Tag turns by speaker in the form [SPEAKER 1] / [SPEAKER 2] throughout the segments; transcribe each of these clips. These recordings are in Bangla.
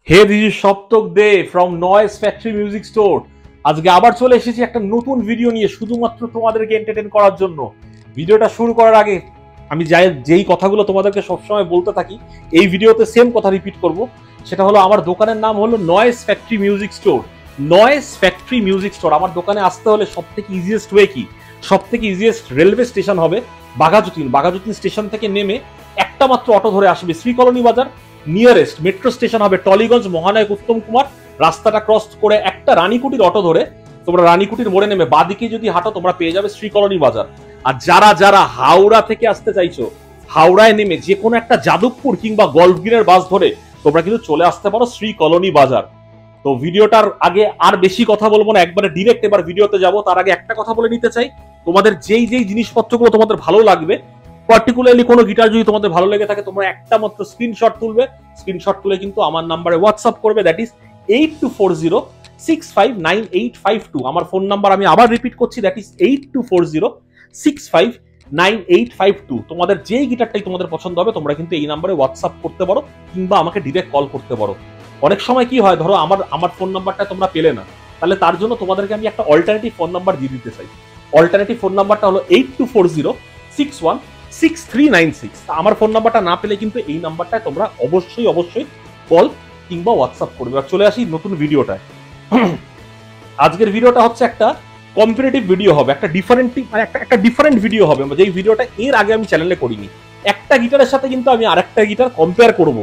[SPEAKER 1] Hey this is Saptak Dey from Noise Factory Music Store. আজকে আবার চলে এসেছি একটা নতুন ভিডিও নিয়ে, শুধুমাত্র তোমাদেরকে এন্টারটেইন করার জন্য। ভিডিওটা শুরু করার আগে আমি যেই কথাগুলো তোমাদেরকে সবসময় বলতে থাকি, এই ভিডিওতে সেম কথা রিপিট করব। সেটা হলো, আমার দোকানের নাম হলো noise Factory Music store. Noise Factory Music store. আমার দোকানে আসতে হলে সব থেকে ইজিয়েস্ট ওয়ে কি, সব থেকে ইজিয়েস্ট রেলওয়ে স্টেশন হবে বাঘাযতীন। বাঘাযতীন স্টেশন থেকে নেমে একটা মাত্র অটো ধরে আসবে শ্রী কলোনি বাজার। নিয়ারেস্ট মেট্রো স্টেশন হবে টলিগঞ্জ মহানায়ক উত্তম কুমার। রাস্তাটা ক্রস করে একটা রানীকুটির অটো ধরে তোমরা রানীকুটির মোড়ে নেমে বাদিকে যদি হাঁটো তোমরা পেয়ে যাবে শ্রী কলোনি বাজার। আর যারা যারা হাওড়া থেকে আসতে চাইছো, হাওড়ায় নেমে যে কোনো একটা যাদবপুর কিংবা গল্ফগ্রিনের বাস ধরে তোমরা কিন্তু চলে আসতে পারো শ্রী কলোনি বাজার। তো ভিডিওটার আগে আর বেশি কথা বলবো না, একবারে ডিরেক্ট এবার ভিডিওতে যাব। তার আগে একটা কথা বলে নিতে চাই, তোমাদের যেই যেই জিনিসপত্রগুলো তোমাদের ভালো লাগবে, পার্টিকুলারলি কোনো গিটার যদি তোমাদের ভালো লেগে থাকে, তোমরা একটা মাত্র স্ক্রিনশট তুলবে। স্ক্রিনশট তুলে কিন্তু আমার নাম্বারে হোয়াটসঅ্যাপ করবে, দ্যাট ইজ 8240659852। আমার ফোন নাম্বার আমি আবার রিপিট করছি, দ্যাট ইজ 8240659852। তোমাদের যেই গিটারটাই তোমাদের পছন্দ হবে তোমরা কিন্তু এই নাম্বারে হোয়াটসঅ্যাপ করতে পারো কিংবা আমাকে ডিরেক্ট কল করতে পারো। অনেক সময় কি হয়, ধরো আমার ফোন নাম্বারটা তোমরা পেলে না, তাহলে তার জন্য তোমাদেরকে আমি একটা অল্টারনেটিভ ফোন নাম্বার দিয়ে দিতে চাই। অল্টারনেটিভ ফোন নাম্বারটা হলো 8240616396। আমার ফোন নাম্বারটা না পেলে কিন্তু এই নাম্বারটায় তোমরা অবশ্যই অবশ্যই কল কিংবা হোয়াটসঅ্যাপ করবে। আর চলে আসি নতুন ভিডিওটায়। আজকের ভিডিওটা হচ্ছে একটা কম্পারেটিভ ভিডিও হবে, একটা ডিফারেন্ট ভিডিও হবে, যেই ভিডিওটা এর আগে আমি চ্যানেলে করিনি। একটা গিটারের সাথে কিন্তু আমি আরেকটা গিটার কম্পেয়ার করব।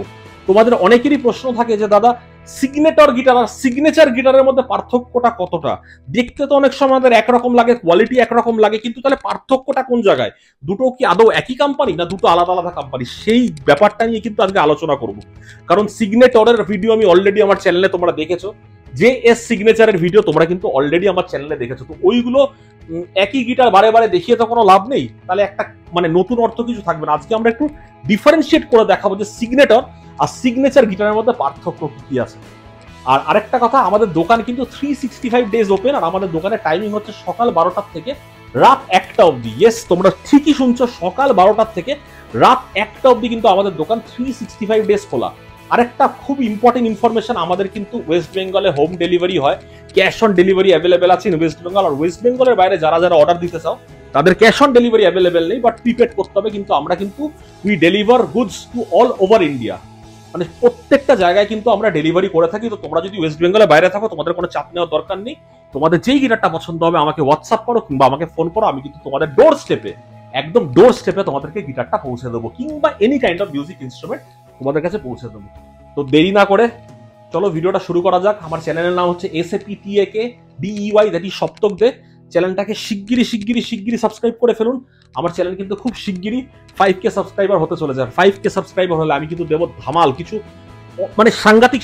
[SPEAKER 1] তোমাদের অনেকেরই প্রশ্ন থাকে যে দাদা, সিগনেটর গিটার আর সিগনেচার গিটারের মধ্যে পার্থক্যটা কতটা? দেখতে তো অনেক সময় আমাদের একরকম লাগে, কোয়ালিটি একরকম লাগে, কিন্তু তাহলে পার্থক্যটা কোন জায়গায়? দুটো কি আদৌ একই কোম্পানি না দুটো আলাদা আলাদা কোম্পানি? সেই ব্যাপারটা নিয়ে কিন্তু আজকে আলোচনা করব। কারণ সিগনেটরের ভিডিও আমি অলরেডি আমার চ্যানেলে তোমরা দেখেছো, যে এস সিগনেচারের ভিডিও তোমরা কিন্তু অলরেডি আমার চ্যানেলে দেখেছো। তো ওইগুলো একই গিটার বারে বারে দেখিয়ে তো কোনো লাভ নেই, তাহলে একটা নতুন অর্থ কিছু থাকবে না। আজকে আমরা একটু ডিফারেন্সিয়েট করে দেখাবো যে সিগনেটর আর সিগনেচার গিটারের মধ্যে পার্থক্য কি আছে। আর আরেকটা কথা, আমাদের দোকান কিন্তু 365 ডেজ ওপেন। আর আমাদের দোকানের টাইমিং হচ্ছে সকাল 12টার থেকে রাত 1টা অবধি। ইয়েস, তোমরা ঠিকই শুনছো, সকাল 12টার থেকে রাত 1টা অবধি কিন্তু আমাদের দোকান 365 ডেজ খোলা। আরেকটা খুব ইম্পর্টেন্ট ইনফরমেশন, আমাদের কিন্তু ওয়েস্ট বেঙ্গলে হোম ডেলিভারি হয়, ক্যাশ অন ডেলিভারি অ্যাভেলেবেল আছে ইন ওয়েস্ট বেঙ্গল। আর ওয়েস্ট বেঙ্গলের বাইরে যারা যারা অর্ডার দিতে চাও তাদের ক্যাশ অন ডেলিভারি অ্যাভেলেবেল নেই, বাট প্রিপেড করতে হবে। কিন্তু আমরা কিন্তু we deliver goods to all over India, প্রত্যেকটা জায়গায় কিন্তু আমরা ডেলিভারি করে থাকি। তো তোমরা যদি ওয়েস্ট বেঙ্গলের বাইরে থাকো তোমাদের কোনো চাপ নেওয়ার দরকার নেই। তোমাদের যেই গিটারটা পছন্দ হবে আমাকে হোয়াটসঅ্যাপ করো কিংবা আমাকে ফোন করো, আমি কিন্তু তোমাদের ডোর স্টেপে, একদম ডোর স্টেপে তোমাদেরকে গিটারটা পৌঁছে দেবো, কিংবা any kind of music instrument তোমাদের কাছে পৌঁছে দেবো। তো দেরি না করে চলো ভিডিওটা শুরু করা যাক। আমার চ্যানেলের নাম হচ্ছে SAPTAKDEY, দ্যাট ইজ সপ্তক দে। চ্যানেলটাকে শিগগিরই সাবস্ক্রাইব করে ফেলুন। আমার চ্যানেল কিন্তু খুব শিগগিরই 5K সাবস্ক্রাইবার হতে চলেছে। আর 5K সাবস্ক্রাইবার হলে আমি কিন্তু দেবো ধামাল কিছু, সাংঘাতিক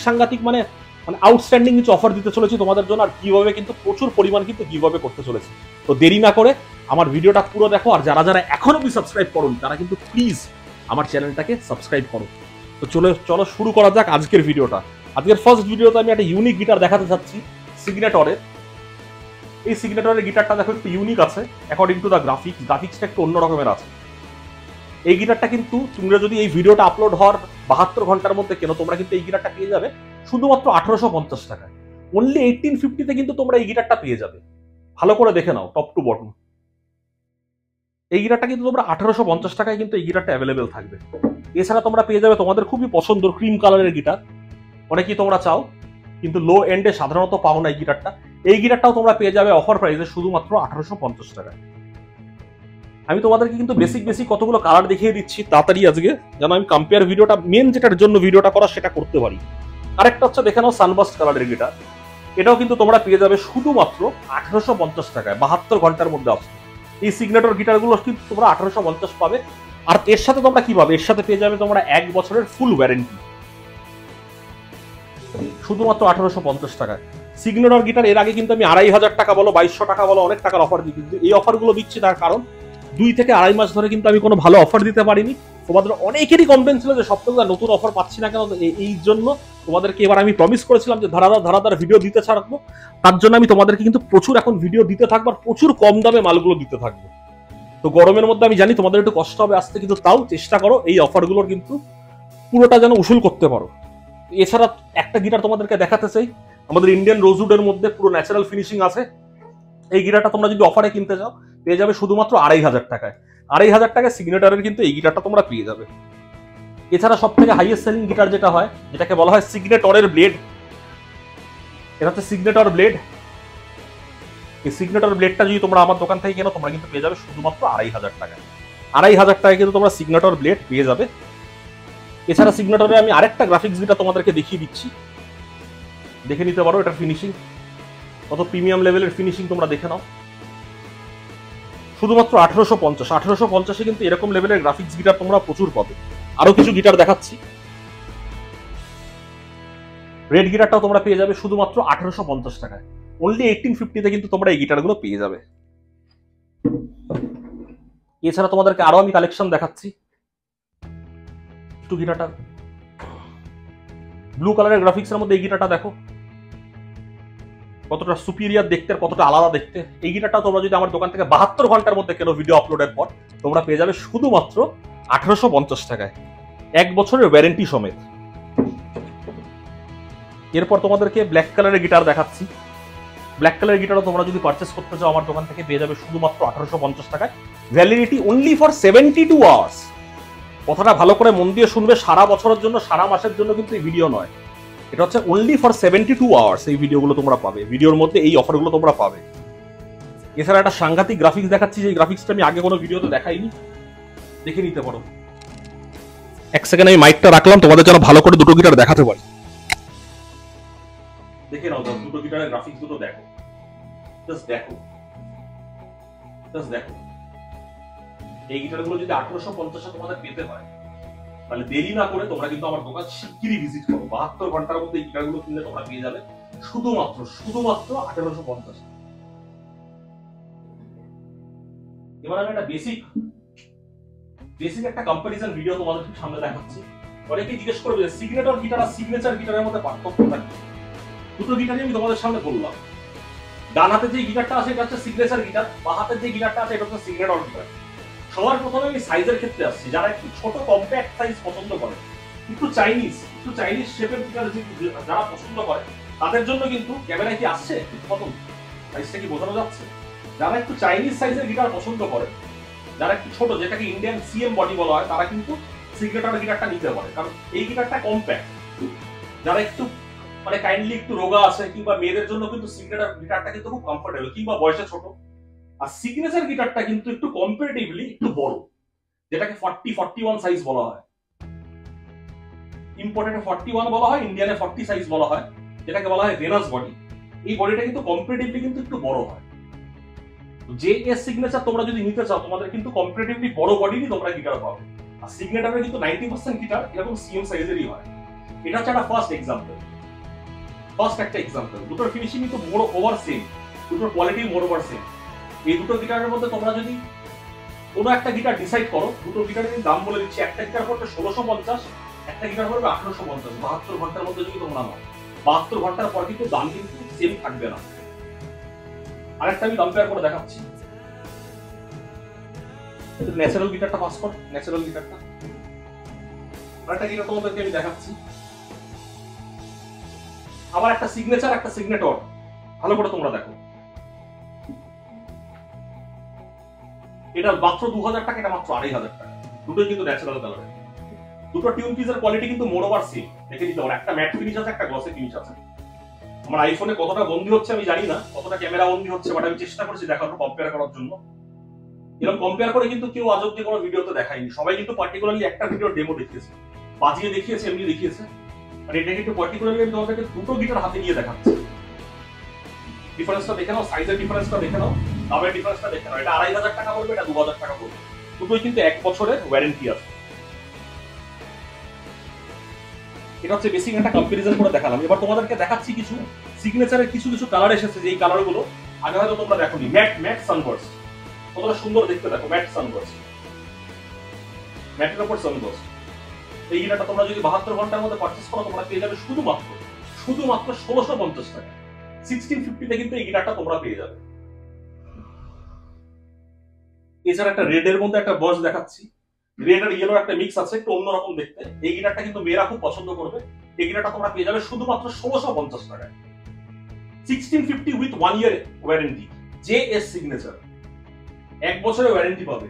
[SPEAKER 1] আউটস্ট্যান্ডিং কিছু অফার দিতে চলেছি তোমাদের জন্য। আর কিভাবে কিন্তু প্রচুর পরিমাণ কিন্তু কিভাবে করতে চলেছি। তো দেরি না করে আমার ভিডিওটা পুরো দেখো। আর যারা যারা এখনো সাবস্ক্রাইব করোনি তারা কিন্তু প্লিজ আমার চ্যানেলটাকে সাবস্ক্রাইব করো। তো চলো শুরু করা যাক আজকের ভিডিওটা। আজকের ফার্স্ট ভিডিওতে আমি একটা ইউনিক গিটার দেখাতে চাচ্ছি, সিগনেটরের। এই সিগনেটরের গিটারটা দেখো একটু ইউনিক আছে, অ্যাকর্ডিং টু দ্য গ্রাফিক্সটা একটু অন্য রকমের আছে। এই গিটারটা কিন্তু তোমরা যদি এই ভিডিওটা আপলোড হওয়ার 72 ঘন্টার মধ্যে কেন, তোমরা কিন্তু এই গিটারটা পেয়ে যাবে শুধুমাত্র 1850 টাকায়। অনলি 1850-তে কিন্তু তোমরা এই গিটারটা পেয়ে যাবে। ভালো করে দেখে নাও টপ টু বটম। এই গিটারটা কিন্তু তোমরা 1850 টাকায় কিন্তু এই গিটারটা অ্যাভেলেবেল থাকবে। এছাড়া তোমরা পেয়ে যাবে তোমাদের খুবই পছন্দের ক্রিম কালারের গিটার, অনেকেই তোমরা চাও কিন্তু লো এন্ডে সাধারণত পাও না এই গিটারটা। এই গিটারটাও তোমরা পেয়ে যাবে অফার প্রাইসে শুধুমাত্র 1850 টাকায়। আমি তোমাদেরকে কিন্তু বেসিক কতগুলো কালার দেখিয়ে দিচ্ছি তাড়াতাড়ি আজকে, যেন আমি কম্পেয়ার ভিডিওটা, মেন যেটার জন্য ভিডিওটা করা সেটা করতে পারি। আরেকটা হচ্ছে দেখে নাও সানবাস্ট কালারের গিটার। এটাও কিন্তু তোমরা পেয়ে যাবে শুধুমাত্র 1850 টাকায়, 72 ঘন্টার মধ্যে আসবে। এই সিগনেটর গিটারগুলো কিন্তু তোমরা 1850 পাবে। আর এর সাথে তোমরা কি পাবে, এর সাথে পেয়ে যাবে তোমরা 1 বছরের ফুল ওয়ারেন্টি শুধুমাত্র 1850 টাকায়। সিগনেটর গিটার এর আগে কিন্তু আমি 2500 টাকা বলো 2200 টাকা বলো অনেক টাকার অফার দিই, কিন্তু এই অফারগুলো দিচ্ছি তার কারণ 2 থেকে 2.5 মাস ধরে কিন্তু আমি কোনো ভালো অফার দিতে পারিনি। তোমাদের অনেকেরই কমপ্লেন ছিল যে সপ্তাহে নতুন অফার পাচ্ছি না কেন। এই জন্য তোমাদেরকে এবার আমি প্রমিস করেছিলাম যে ধারাদার ভিডিও দিতে থাকবো। তার জন্য আমি তোমাদেরকে কিন্তু প্রচুর এখন ভিডিও দিতে থাকবো, আর প্রচুর কম দামে মালগুলো দিতে থাকবো। তো গরমের মধ্যে আমি জানি তোমাদের একটু কষ্ট হবে আসতে, কিন্তু তাও চেষ্টা করো এই অফারগুলোর কিন্তু পুরোটা যেন উসুল করতে পারো। এছাড়া একটা গিটার তোমাদেরকে দেখাতে চাই, আমাদের ইন্ডিয়ান রোজউডের মধ্যে পুরো ন্যাচারাল ফিনিশিং আছে। এই গিটারটা তোমরা যদি অফারে কিনতে যাও পেয়ে যাবে শুধুমাত্র 2,500 টাকায়। 2,500 টাকায় সিগনেটরের কিন্তু এই গিটারটা তোমরা পেয়ে যাবে। এছাড়া সব থেকে হাইয়েস্ট সেলিং গিটার যেটা হয়, যেটাকে বলা হয় সিগনেটরের ব্লেড, এটা হচ্ছে সিগনেটর ব্লেড। এই সিগনেটর ব্লেডটা যদি তোমরা আমার দোকান থেকে কেনো তোমরা কিন্তু পেয়ে যাবে শুধুমাত্র 2,500 টাকায়। 2,500 টাকায় কিন্তু তোমরা সিগনেটর ব্লেড পেয়ে যাবে। এছাড়া সিগনেটরে আমি আরেকটা গ্রাফিক্স গিটার তোমাদেরকে দেখিয়ে দিচ্ছি, দেখে নিতে পারো এটার ফিনিশিং কত প্রিমিয়াম লেভেলের ফিনিশিং, তোমরা দেখে নাও। শুধুমাত্র 1850। 1850-এ কিন্তু এরকম লেভেলের গ্রাফিক্স গিটার তোমরা প্রচুর পাবে। আরো কিছু গিটার দেখাচ্ছি। রেড গিটারটাও তোমরা পেয়ে যাবে শুধুমাত্র 1850 টাকায়। অনলি 1850-তে কিন্তু তোমরা এই গিটারগুলো পেয়ে যাবে। এছাড়া তোমাদেরকে আরো আমি কালেকশন দেখাচ্ছি। একটু গিটারটা ব্লু কালারের গ্রাফিক্সের মধ্যে এই গিটারটা দেখো কতটা সুপিরিয়ার দেখতে, কতটা আলাদা দেখতে। এই গিটারটা তোমরা যদি আমার দোকান থেকে 72 ঘন্টার মধ্যে কেন ভিডিও আপলোডের পর তোমরা পেয়ে যাবে শুধুমাত্র 1850 টাকায়, 1 বছরের ওয়ারেন্টি সমেত। এরপর তোমাদেরকে ব্ল্যাক কালারের গিটার দেখাচ্ছি। ব্ল্যাক কালারের গিটারও তোমরা যদি পারচেস করতে চাও আমার দোকান থেকে পেয়ে যাবে শুধুমাত্র 1850 টাকায়। Validity only for 72 hours. কথাটা ভালো করে মন দিয়ে শুনবে, সারা বছরের জন্য, সারা মাসের জন্য কিন্তু এই ভিডিও নয়। এটা হচ্ছে অনলি ফর 72 আওয়ার্স এই ভিডিওগুলো তোমরা পাবে, ভিডিওর মধ্যে এই অফারগুলো তোমরা পাবে। এছাড়া একটা সাংঘাতিক গ্রাফিক্স দেখাচ্ছি, যে গ্রাফিক্সটা আমি আগে কোনো ভিডিওতে দেখাইনি, দেখে নিতে পারো। এক সেকেন্ড আমি মাইকটা রাখলাম তোমাদের জন্য ভালো করে দুটো গিটার দেখাতে পারি। দেখে নাও, দুটো গিটারের গ্রাফিক্স দুটো দেখো, জাস্ট দেখো, জাস্ট দেখো। এই গিটারগুলো যদি 1850-এ তোমাদের পেতে হয় তাহলে দেরি না করে তোমরা কিন্তু আমার দোকান শিগগিরই ভিজিট করো। 72 ঘন্টার মধ্যে এই গিটারগুলো কিনলে তোমরা পেয়ে যাবে শুধুমাত্র 1850। এবার আমি একটা বেসিক একটা কম্পারিজন ভিডিও তোমাদের সামনে দেখাচ্ছি। অনেকে জিজ্ঞেস করবে যে সিগনেটর গিটার আর সিগনেচার গিটারের মধ্যে পার্থক্যটা কি। দুটো গিটারই আমি তোমাদের সামনে বললাম। ডান হাতে যে গিটারটা আছে এটা হচ্ছে সিগনেচার গিটার, বাঁ হাতের যে গিটারটা আছে এটা হচ্ছে সিগনেটর গিটার। সবার প্রথমে আমি সাইজের ক্ষেত্রে আসছি। যারা একটু ছোট কম্প্যাক্ট সাইজ পছন্দ করে, একটু চাইনিজ শেপের গিটার যারা পছন্দ করে, তাদের জন্য কিন্তু ক্যামেরায় কি আসছে প্রথম সাইজটা কি বোঝানো যাচ্ছে? যারা একটু চাইনিজ সাইজের গিটার পছন্দ করে, যারা একটু ছোট, যেটাকে ইন্ডিয়ান সিএম বডি বলা হয়, তারা কিন্তু সিগনেটর গিটারটা নিতে পারে, কারণ এই গিটারটা কম্প্যাক্ট। যারা একটু মানে কাইন্ডলি একটু রোগা আছে কিংবা মেয়েদের জন্য কিন্তু সিগনেটর গিটারটা কিন্তু খুব কমফোর্টেবল, কিংবা বয়সে ছোট। আর সিগনেচার গিটারটা কিন্তু একটু কম্পারেটিভলি একটু বড়, যেটাকে 41 সাইজ বলা হয়। ইম্পোর্টেডে 41 বলা হয়, ইন্ডিয়ানে 40 সাইজ বলা হয়, যেটাকে বলা হয় ভেনাস বডি। এই বডিটা কিন্তু কম্পারেটিভলি কিন্তু একটু বড় হয়। যে এস সিগনেচার তোমরা যদি নিতে চাও তোমাদের কিন্তু কম্পারেটিভলি বড় বডিরই তোমরা গিটার পাবে। আর সিগনেচারের কিন্তু 90% গিটার এরকম সিএম সাইজেরই হয়। এটা হচ্ছে একটা ফার্স্ট একটা এক্সাম্পল। দুটোর ফিনিশিং কিন্তু মোর ওভার সেম, দুটোর কোয়ালিটি মোর ওভার সেম। এই দুটো গিটারের মধ্যে তোমরা যদি কোনো একটা গিটার ডিসাইড করো, দুটো গিটারের দাম বলে দিচ্ছি। একটা গিটার পড়বে 1650, একটা গিটার পড়বে 1850। 72 ঘন্টার মধ্যে যদি তোমরা নাও, 72 ঘন্টার পর কিন্তু দাম কিন্তু সেম থাকবে না। আরেকটা আমি কম্পেয়ার করে দেখাচ্ছি। ন্যাচারাল গিটারটা পাস কর, ন্যাচারাল গিটারটা। আরেকটা গিটার তোমাদেরকে আমি দেখাচ্ছি। আবার একটা সিগনেচার, একটা সিগনেটর, ভালো করে তোমরা দেখো। এটা মাত্র 2000 টাকা, এটা মাত্র 2500 টাকা। দুটোই কিন্তু ন্যাচারাল কালারের। দুটো টিউন পিসের কোয়ালিটি কিন্তু মোর ওভার সেম। দেখে নিতে পারো, একটা ম্যাট ফিনিশ আছে, একটা গ্লসি ফিনিশ আছে। আমার আইফোনে কতটা বন্দি হচ্ছে আমি জানি না, কতটা ক্যামেরা বন্দি হচ্ছে, বাট আমি চেষ্টা করছি দেখানোর, কম্পেয়ার করার জন্য। এরকম কম্পেয়ার করে কিন্তু কেউ আজ অব্দি কোনো ভিডিওতে দেখায়নি। সবাই কিন্তু পার্টিকুলারলি একটা ভিডিও ডেমো দেখিয়েছে, বাজিয়ে দেখিয়েছে, এমনি দেখিয়েছে। আর এটা কিন্তু পার্টিকুলারলি আমি তোমাদেরকে দুটো গিটার হাতে নিয়ে দেখাচ্ছি। ডিফারেন্সটা দেখে নাও, সাইজের ডিফারেন্সটা দেখে নাও, দামের ডিফারেন্সটা দেখে নাও। এটা 2500 টাকা পড়বে, এটা 2000 টাকা পড়বে। দুটোই কিন্তু 1 বছরের ওয়ারেন্টি আছে। এটা হচ্ছে বেসিক একটা কম্পারিজন করে দেখালাম। এবার তোমাদেরকে দেখাচ্ছি কিছু সিগনেচারের কিছু কালার এসেছে, যে এই কালারগুলো আগে হয়তো তোমরা দেখোনি। ম্যাট সানবার্স্ট, কতটা সুন্দর দেখতে দেখো। ম্যাট সানবার্স্ট, ম্যাটের উপর সানবার্স্ট। এই গিটারটা তোমরা যদি 72 ঘন্টার মধ্যে পারচেজ করো তোমরা পেয়ে যাবে শুধুমাত্র 1650 টাকা। 1650-তে কিন্তু এই গিটারটা তোমরা পেয়ে যাবে। এছাড়া একটা রেড এর মধ্যে একটা বস দেখাচ্ছি। রেড আর ইয়েলো একটা মিক্স আছে, একটু অন্যরকম দেখতে। এই গিটারটা কিন্তু মেয়েরা খুব পছন্দ করবে। এই গিটারটা তোমরা পেয়ে যাবে শুধুমাত্র 1650 টাকায়। 1650 with 1 year warranty, JS signature, 1 বছরের ওয়ারেন্টি পাবে।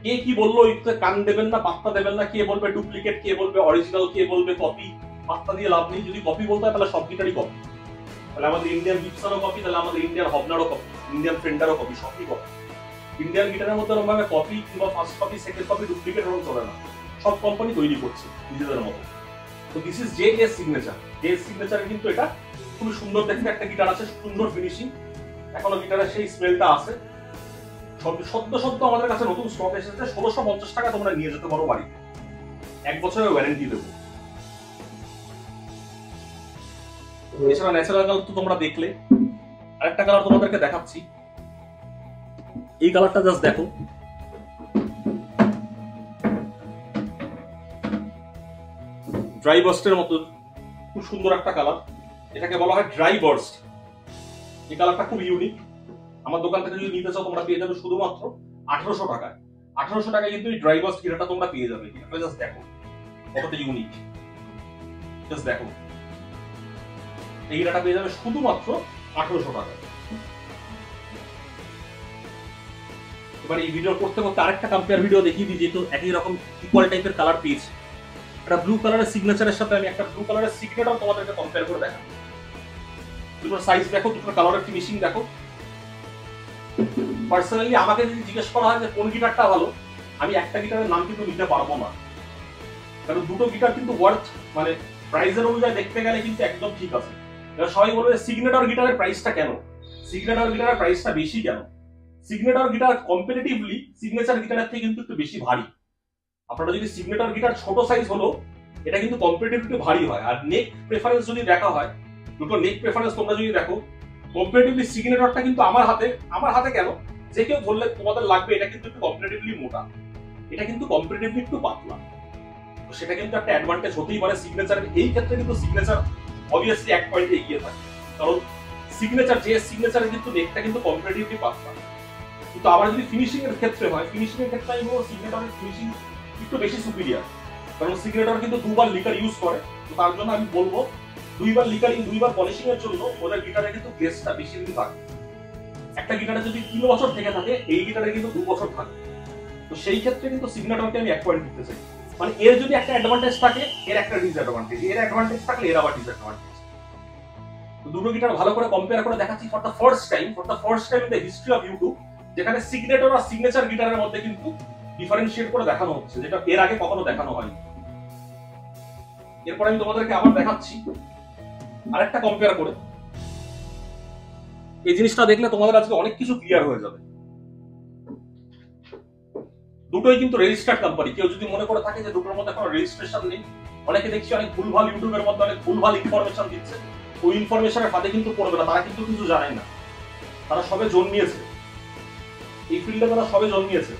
[SPEAKER 1] কে কি বললো এতে কান দেবেন না, পাত্তা দেবেন না। কে বলবে ডুপ্লিকেট, কে বলবে অরিজিনাল, কে বলবে কপি, পাত্তা দিয়ে লাভ নেই। যদি কপি বলতে হয় তাহলে সব গিটারই কপি, তাহলে আমাদের ইন্ডিয়ান গিপসনও কপি, তাহলে আমাদের ইন্ডিয়ান হবনারও কপি, ইন্ডিয়ান ফেন্ডারও কপি, সবই কপি। ইন্ডিয়ান গিটারের মধ্যে এরকম ভাবে কপি কিংবা first copy, second copy, duplicate এরকম চলে না। সব কোম্পানি তৈরি করছে নিজেদের মতো। তো this is JS signature. JS সিগনেচারের কিন্তু এটা খুবই সুন্দর দেখতে একটা গিটার আছে, সুন্দর ফিনিশিং, এখনো গিটারের সেই স্মেলটা আছে। সদ্য আমাদের কাছে নতুন স্টক এসেছে। 1650 টাকা তোমরা নিয়ে যেতে পারো বাড়ি, 1 বছরের ওয়ারেন্টি দেবো। এছাড়া ন্যাচারাল কালার তো তোমরা দেখলে, আরেকটা কালার তোমাদেরকে দেখাচ্ছি। এই কালারটা জাস্ট দেখো, ড্রাই বার্স্টের মতো খুব সুন্দর একটা কালার, এটাকে বলা হয় ড্রাই বার্স্ট। এই কালারটা খুব ইউনিক। আমার দোকান থেকে যদি নিতে চাও তোমরা পেয়ে যাবে শুধুমাত্র 1800 টাকায়। 1800 টাকায় কিন্তু এই ড্রাই বার্স্ট গিটারটা তোমরা পেয়ে যাবে। এটা জাস্ট দেখো কতটা ইউনিক, জাস্ট দেখো। এই গিটারটা পেয়ে যাবে শুধুমাত্র 1800 টাকায়। এবার এই ভিডিও করতে করতে আরেকটা কম্পেয়ার ভিডিও দেখিয়ে দিই, যেহেতু একই রকম ইকুয়াল টাইপের কালার পেয়েছি। একটা ব্লু কালারের সিগনেচারের সাথে আমি একটা ব্লু কালারের সিগনেচার তোমাদেরকে কম্পেয়ার করে দেখাবো। দুটোর সাইজ দেখো, দুটোর কালারের ফিনিশিং দেখো। পার্সোনালি আমাকে যদি জিজ্ঞেস করা হয় যে কোন গিটারটা ভালো, আমি একটা গিটারের নাম কিন্তু নিতে পারবো না, কারণ দুটো গিটার কিন্তু ওয়ার্থ মানে প্রাইসের অনুযায়ী দেখতে গেলে কিন্তু একদম ঠিক আছে। এবার সবাই বলবে সিগনেটর গিটারের প্রাইসটা কেন, সিগনেটর গিটারের প্রাইসটা বেশি কেন? সিগনেটর গিটার কম্পারেটিভলি সিগনেচার গিটারের থেকে কিন্তু একটু বেশি ভারী। আপনারা যদি সিগনেটর গিটার ছোট সাইজ হলো, এটা কিন্তু কম্পারেটিভলি ভারী হয়। আর নেক প্রেফারেন্স যদি দেখা হয়, দুটো নেক প্রেফারেন্স তোমরা যদি দেখো, কম্পারেটিভলি সিগনেটরটা কিন্তু আমার হাতে কেন, যে কেউ বললে তোমাদের লাগবে এটা কিন্তু একটু কম্পারেটিভলি মোটা, এটা কিন্তু কম্পারেটিভলি একটু পাতলা। তো সেটা কিন্তু একটা অ্যাডভান্টেজ হতেই পারে সিগনেচারের। এই ক্ষেত্রে কিন্তু সিগনেচার অবভিয়াসলি 1 পয়েন্টে এগিয়ে থাকে, কারণ সিগনেচার সিগনেচারের কিন্তু নেকটা কিন্তু কম্পারেটিভলি পাতলা। কিন্তু আবার যদি ফিনিশিং এর ক্ষেত্রে হয়, ফিনিশিং এর ক্ষেত্রে আমি বলবো সিগনেটরের ফিনিশিং একটু বেশি সুপিরিয়র, কারণ সিগনেটর কিন্তু 2 বার লিকার ইউজ করে। তো তার জন্য আমি বলবো 2 বার লিকারিং, 2 বার পলিশিং এর জন্য ওদের গিটারে কিন্তু গ্লেজটা বেশি দিন থাকে। একটা গিটারে যদি 3 বছর থেকে থাকে, এই গিটারে কিন্তু 2 বছর থাকে। তো সেই ক্ষেত্রে কিন্তু সিগনেটরকে আমি 1 পয়েন্ট দিতে চাই। মানে এর যদি একটা অ্যাডভান্টেজ থাকে, এর একটা ডিসঅ্যাডভান্টেজ, এর অ্যাডভান্টেজ থাকলে এর আবার ডিসঅ্যাডভান্টেজ। তো দুটো গিটার ভালো করে কম্পেয়ার করে দেখাচ্ছি for the first time in the history of YouTube, যেখানে সিগনেটর আর সিগনেচার গিটারের মধ্যে কিন্তু ডিফারেন্সিয়েট করে দেখানো হচ্ছে, যেটা এর আগে কখনো দেখানো হয়নি। এরপর আমি তোমাদেরকে আবার দেখাচ্ছি আরেকটা কম্পেয়ার করে। এই জিনিসটা দেখলে তোমাদের আজকে অনেক কিছু ক্লিয়ার হয়ে যাবে। দুটোই কিন্তু রেজিস্টার্ড কোম্পানি। কেউ যদি মনে করে থাকে যে দুটোর মধ্যে কোনো রেজিস্ট্রেশন নেই, অনেকে দেখছি অনেক ভুলভাল ইউটিউবের মধ্যে অনেক ভুলভাল ইনফরমেশন দিচ্ছে, ওই ইনফরমেশনের ফাঁদে কিন্তু পড়বে না। তারা কিন্তু কিছু জানে না, তারা সবে জন্মিয়েছে এই ফিল্ডে, তারা সবে জন্মিয়েছে।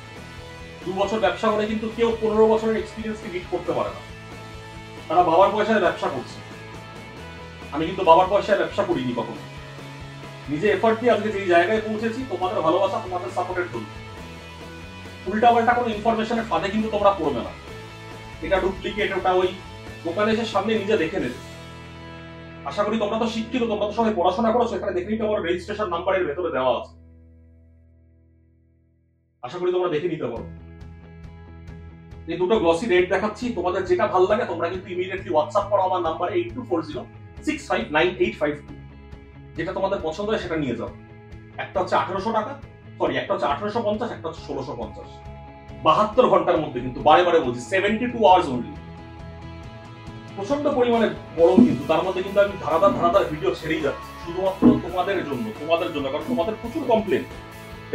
[SPEAKER 1] 2 বছর ব্যবসা করে কিন্তু কেউ 15 বছরের এক্সপিরিয়েন্সকে বিট করতে পারে না। তারা বাবার পয়সায় ব্যবসা করছে। আমি কিন্তু বাবার পয়সায় ব্যবসা করিনি কখনো, নিজে এফর্ট দিয়ে আজকে যে জায়গায় পৌঁছেছি তোমাদের ভালোবাসা, তোমাদের সাপোর্টের জন্য। উল্টাপাল্টা কোনো ইনফরমেশনের ফাঁদে কিন্তু তোমরা পড়বে না। এটা ডুপ্লিকেট, ওটা ওই দোকানে এসে সামনে নিজে দেখে নেবে। আশা করি তোমরা তো শিক্ষিত, তোমরা তো সবাই পড়াশোনা করেছো, এখানে দেখে নিতে পারো রেজিস্ট্রেশন নাম্বারের ভেতরে দেওয়া আছে। আশা করি তোমরা দেখে নিতে পারো। এই দুটো গ্লসি রেট দেখাচ্ছি, তোমাদের যেটা ভালো লাগে তোমরা কিন্তু ইমিডিয়েটলি হোয়াটসঅ্যাপ করো আমার নাম্বারে 8240659852। যেটা তোমাদের পছন্দ হয় সেটা নিয়ে যাও। একটা হচ্ছে 1800 টাকা, সরি একটা হচ্ছে 1850, একটা হচ্ছে 1650। 72 ঘন্টার মধ্যে কিন্তু, বারে বারে বলছি 72 আওয়ার্স অনলি। প্রচন্ড পরিমাণে গরম কিন্তু, তার মধ্যে কিন্তু আমি ধারাদার ভিডিও ছেড়েই যাচ্ছি শুধুমাত্র তোমাদের জন্য, কারণ তোমাদের প্রচুর কমপ্লেন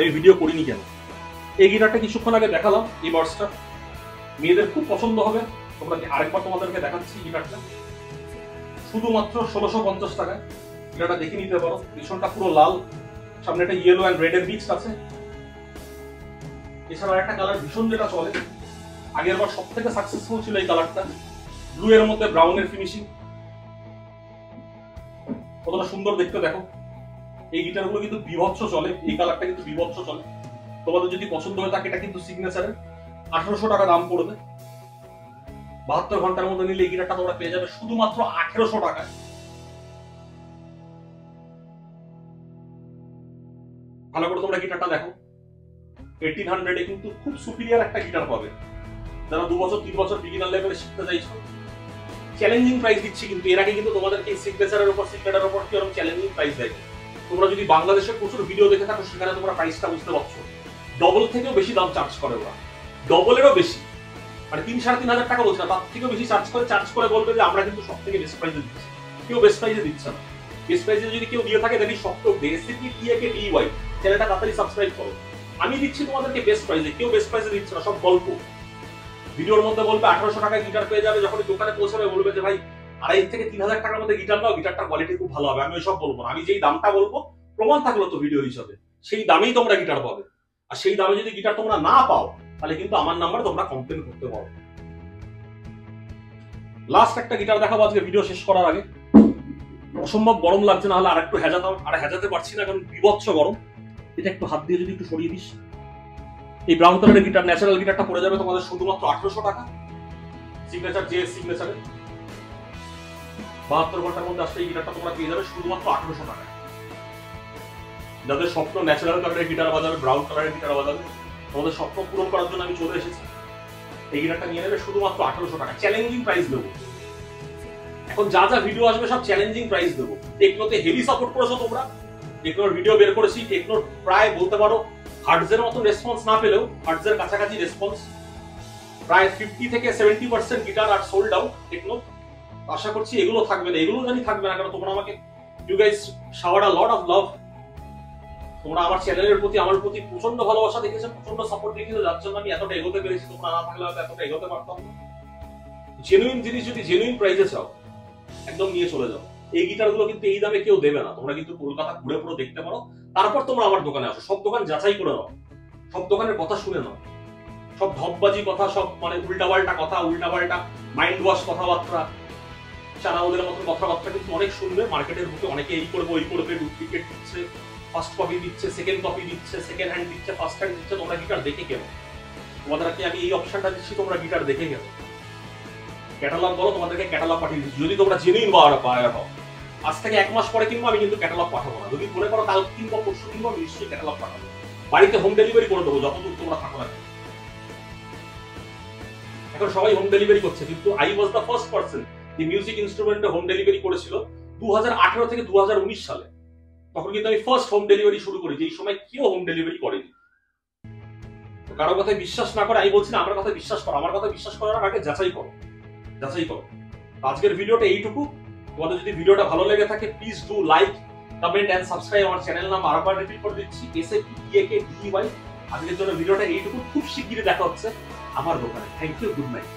[SPEAKER 1] এই ভিডিও করিনি কেন। এই গিটারটা কিছুক্ষণ আগে দেখালাম, এই বার্সটা মেয়েদের খুব পছন্দ হবে। তোমরা আরেকবার তোমাদেরকে দেখাচ্ছি গিটারটা শুধুমাত্র 1650 টাকায়। গিটারটা দেখে নিতে পারো, পিছনটা পুরো লাল, সামনে একটা ইয়েলো অ্যান্ড রেড এর মিক্স আছে। এছাড়া একটা কালার ভীষণ যেটা চলে, আগের বার সব থেকে সাকসেসফুল ছিল এই কালারটা, ব্লু এর মধ্যে ব্রাউনের ফিনিশিং, কতটা সুন্দর দেখতে দেখো। এই গিটারগুলো কিন্তু বিভৎস চলে, এই কালারটা কিন্তু বিভৎস চলে। তোমাদের যদি পছন্দ হয় থাকে, এটা কিন্তু সিগনেচারের 1800 টাকা দাম পড়বে। 72 ঘন্টার মধ্যে নিলে এই গিটারটা তোমরা পেয়ে যাবে শুধুমাত্র 1800 টাকায়। ভালো করে তোমরা গিটারটা দেখো, 1800 এ কিন্তু খুব সুপিরিয়র একটা গিটার পাবে। যারা 2 বছর 3 বছর বিগিনার লেভেলে শিখতে চাইছো, চ্যালেঞ্জিং প্রাইস দিচ্ছি। কিন্তু এর আগে কিন্তু তোমাদেরকে সিগনেচারের উপর সিগনেচারের উপর কি এরকম চ্যালেঞ্জিং প্রাইস দেয়। তোমরা যদি বাংলাদেশের প্রচুর ভিডিও দেখে থাকো সেখানে তোমরা প্রাইসটা বুঝতে পারছো, ডবল থেকেও বেশি দাম চার্জ করে ওরা, ডবলেরও বেশি, মানে 3-3.5 টাকা বলছে না, তার থেকেও বেশি চার্জ করে বলবে যে আমরা কিন্তু সব থেকে বেস্ট প্রাইসে দিচ্ছি। কেউ বেস্ট প্রাইসে দিচ্ছে না। বেস্ট প্রাইসে যদি কেউ দিয়ে থাকে দেখি সব বেসিকলি টিএকে ডিওয়াই চ্যানেলটা তাড়াতাড়ি সাবস্ক্রাইব করো। আমি দিচ্ছি তোমাদেরকে বেস্ট প্রাইসে, কেউ বেস্ট প্রাইসে দিচ্ছে না, সব গল্প। ভিডিওর মধ্যে বলবে 1800 টাকায় গিটার পেয়ে যাবে, যখন দোকানে পৌঁছাবে বলবে যে ভাই 2500 থেকে 3000 টাকার মধ্যে গিটার নাও, গিটারটার কোয়ালিটি খুব ভালো হবে। আমি ওইসব বলবো না, আমি যেই দামটা বলবো প্রমাণ থাকলো তো ভিডিও হিসাবে, সেই দামেই তোমরা গিটার পাবে। আর সেই দামে যদি গিটার তোমরা না পাও তাহলে কিন্তু আমার নাম্বার তোমরা কমপ্লেন করতে পারো। লাস্ট একটা গিটার দেখাবো আজকে ভিডিও শেষ করার আগে। অসম্ভব গরম লাগছে, না হলে আর একটু হেজাতাম, আর হেজাতে পারছি না কারণ বিভৎস গরম। এটা একটু হাত দিয়ে যদি একটু সরিয়ে দিস। এই ব্রাউন কালারের গিটার, ন্যাচারাল গিটারটা পড়ে যাবে তোমাদের শুধুমাত্র 1800 টাকা। সিগনেচার জেএস সিগনেচারে 72 ঘন্টার মধ্যে আসলে এই গিটারটা তোমরা পেয়ে যাবে শুধুমাত্র 1800 টাকা। যাদের স্বপ্ন ন্যাচারাল কালারের গিটার বাজাবে, ব্রাউন কালারের গিটার বাজাবে, তোমাদের স্বপ্ন পূরণ করার জন্য আমি চলে এসেছি। এই গিটারটা নিয়ে নেবে শুধুমাত্র 1800 টাকা। চ্যালেঞ্জিং প্রাইস দেবো। এখন যা যা ভিডিও আসবে সব চ্যালেঞ্জিং প্রাইস দেবো। টেকনোতে হেভি সাপোর্ট করেছো তোমরা, টেকনোর ভিডিও বের করেছি, টেকনোর প্রায় বলতে পারো হার্টজের মতো রেসপন্স না পেলেও হার্টজের কাছাকাছি রেসপন্স, প্রায় 50 থেকে 70% guitar are sold out techno. আশা করছি এগুলো থাকবে না, এগুলো জানি থাকবে না, কারণ তোমরা আমাকে you guys showered a lot of love. তোমরা আমার চ্যানেলের প্রতি, আমার প্রতি প্রচন্ড ভালোবাসা দেখেছো, প্রচন্ড সাপোর্ট দেখেছো, যার জন্য আমি এতটা এগোতে পেরেছি। তোমরা না থাকলে হয়তো এতটা এগোতে পারতাম না। জেনুইন জিনিস যদি জেনুইন প্রাইসে চাও একদম নিয়ে চলে যাও। এই গিটারগুলো কিন্তু এই দামে কেউ দেবে না। তোমরা কিন্তু কলকাতা ঘুরে পুরো দেখতে পারো, তারপর তোমরা আমার দোকানে আসো। সব দোকান যাচাই করে নাও, সব দোকানের কথা শুনে নাও, সব ধপবাজি কথা, সব মানে উল্টাপাল্টা কথা, উল্টাপাল্টা মাইন্ড ওয়াশ কথাবার্তা, চারা ওদের মতো কথাবার্তা কিন্তু অনেক শুনবে। মার্কেটের বুকে অনেকে এই করবে ওই করবে, ডুপ্লিকেট দিচ্ছে, ফার্স্ট কপি দিচ্ছে, সেকেন্ড কপি দিচ্ছে, সেকেন্ড হ্যান্ড দিচ্ছে, ফার্স্ট হ্যান্ড দিচ্ছে। তোমরা গিটার দেখে কেনো, তোমাদেরকে আমি এই অপশনটা দিচ্ছি, তোমরা গিটার দেখে কেনো। ক্যাটালগ বলো, তোমাদেরকে ক্যাটালগ পাঠিয়ে দিচ্ছি। যদি তোমরা জেনুইন বায়ার হও, আজ থেকে 1 মাস পরে কিনবো, আমি কিন্তু ক্যাটালগ পাঠাবো না। যদি মনে করো কাল কিনবো, পরশু কিনবো, আমি নিশ্চয়ই ক্যাটালগ পাঠাবো। বাড়িতে হোম ডেলিভারি করে দেবো যতদূর তোমরা থাকো না। এখন সবাই হোম ডেলিভারি করছে, কিন্তু I was the first person যে মিউজিক ইনস্ট্রুমেন্টে হোম ডেলিভারি করেছিল 2018 থেকে 2019 সালে। তখন কিন্তু আমি ফার্স্ট হোম ডেলিভারি শুরু করি, যেই সময় কেউ হোম ডেলিভারি করেনি। কারো কথায় বিশ্বাস না করে আমি বলছি না, আমার কথা বিশ্বাস করো। আমার কথা বিশ্বাস করার আগে যাচাই করো, যাচাই করো। আজকের ভিডিওটা এইটুকু। তোমাদের যদি ভিডিওটা ভালো লেগে থাকে please do like, comment and subscribe. আমার চ্যানেল নাম আরেকবার রিপিট করে দিচ্ছি, SAPTAKDEY। আজকের জন্য ভিডিওটা এইটুকু। খুব শিগগিরই দেখা হচ্ছে আমার দোকানে। Thank you, good night.